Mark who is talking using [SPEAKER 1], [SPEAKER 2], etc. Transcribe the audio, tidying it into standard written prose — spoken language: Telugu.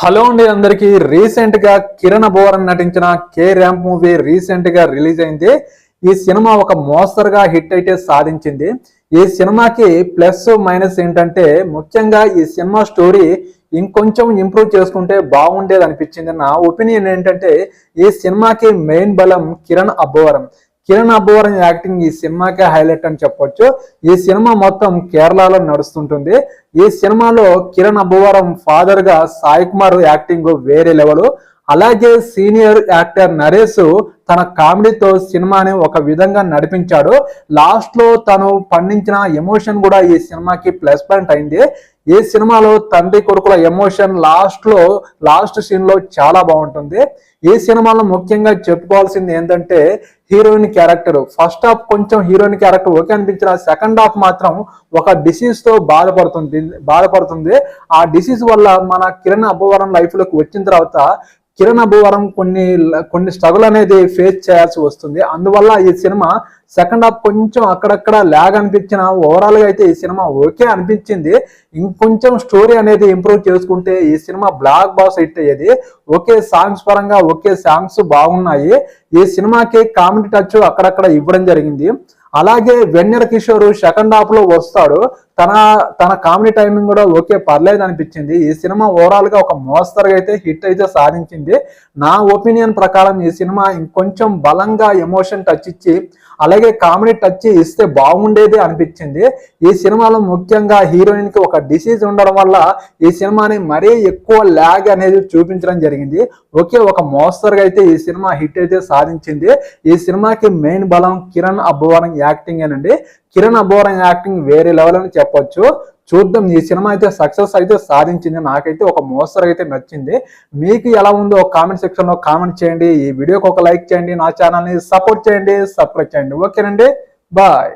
[SPEAKER 1] హలో అండి అందరికి. రీసెంట్ గా కిరణ్ అబ్బవరం నటించిన కే ర్యాంప్ మూవీ రీసెంట్ గా రిలీజ్ అయింది. ఈ సినిమా ఒక మోస్తరుగా హిట్ అయితే సాధించింది. ఈ సినిమాకి ప్లస్ మైనస్ ఏంటంటే ముఖ్యంగా ఈ సినిమా స్టోరీ ఇంకొంచెం ఇంప్రూవ్ చేసుకుంటే బాగుండేది అనిపించింది. నా ఒపీనియన్ ఏంటంటే ఈ సినిమాకి మెయిన్ బలం కిరణ్ అబ్బవరం. కిరణ్ అబ్బవరం యాక్టింగ్ ఈ సినిమాకే హైలైట్ అని చెప్పొచ్చు. ఈ సినిమా మొత్తం కేరళలో నడుస్తుంటుంది. ఈ సినిమాలో కిరణ్ అబ్బవరం ఫాదర్ గా సాయి కుమార్ యాక్టింగ్ వేరే లెవెల్. అలాగే సీనియర్ యాక్టర్ నరేష్ తన కామెడీతో సినిమాని ఒక విధంగా నడిపించాడు. లాస్ట్ లో తను పండించిన ఎమోషన్ కూడా ఈ సినిమాకి ప్లస్ పాయింట్ అయింది. ఈ సినిమాలో తండ్రి కొడుకుల ఎమోషన్ లాస్ట్ సీన్ లో చాలా బాగుంటుంది. ఈ సినిమాలో ముఖ్యంగా చెప్పుకోవాల్సింది ఏంటంటే హీరోయిన్ క్యారెక్టర్. ఫస్ట్ హాఫ్ కొంచెం హీరోయిన్ క్యారెక్టర్ ఓకే అనిపించిన, సెకండ్ హాఫ్ మాత్రం ఒక డిసీజ్ తో బాధపడుతుంది. ఆ డిసీజ్ వల్ల మన కిరణ్ అబ్బవరం లైఫ్ లోకి వచ్చిన తర్వాత కిరణ్ అబ్బవరం కొన్ని స్ట్రగుల్ అనేది ఫేస్ చేయాల్సి వస్తుంది. అందువల్ల ఈ సినిమా సెకండ్ హాఫ్ కొంచెం అక్కడక్కడ ల్యాగ్ అనిపించిన, ఓవరాల్ గా అయితే ఈ సినిమా ఓకే అనిపించింది. ఇంకొంచెం స్టోరీ అనేది ఇంప్రూవ్ చేసుకుంటే ఈ సినిమా బ్లాక్ బాస్ హిట్ అయ్యేది. ఓకే సాంగ్స్ పరంగా ఓకే సాంగ్స్ బాగున్నాయి. ఈ సినిమాకి కామెడీ టచ్ అక్కడక్కడ ఇవ్వడం జరిగింది. అలాగే వెన్నెల కిషోర్ సెకండ్ హాఫ్ లో వస్తాడు. తన కామెడీ టైమింగ్ కూడా ఓకే పర్లేదు అనిపించింది. ఈ సినిమా ఓవరాల్ గా ఒక మోస్తరుగా అయితే హిట్ అయితే సాధించింది. నా ఒపీనియన్ ప్రకారం ఈ సినిమా ఇంకొంచెం బలంగా ఎమోషన్ టచ్ ఇచ్చి అలాగే కామెడీ టచ్ ఇస్తే బాగుండేది అనిపించింది. ఈ సినిమాలో ముఖ్యంగా హీరోయిన్ కి ఒక డిసీజ్ ఉండడం వల్ల ఈ సినిమాని మరీ ఎక్కువ ల్యాగ్ అనేది చూపించడం జరిగింది. ఓకే ఒక మోస్తరుగా అయితే ఈ సినిమా హిట్ అయితే సాధించింది. ఈ సినిమాకి మెయిన్ బలం కిరణ్ అబ్బవరం యాక్టింగ్ ఏనండి. కిరణ్ అబ్బవరం యాక్టింగ్ వేరే లెవెల్ అని చెప్పొచ్చు. చూద్దాం, ఈ సినిమా అయితే సక్సెస్ అయితే సాధించింది. నాకైతే ఒక మోస్తరు అయితే నచ్చింది. మీకు ఎలా ఉందో కామెంట్ సెక్షన్ లో కామెంట్ చేయండి. ఈ వీడియోకి ఒక లైక్ చేయండి, నా ఛానల్ ని సపోర్ట్ చేయండి, సబ్స్క్రైబ్ చేయండి. ఓకేనండి, బాయ్.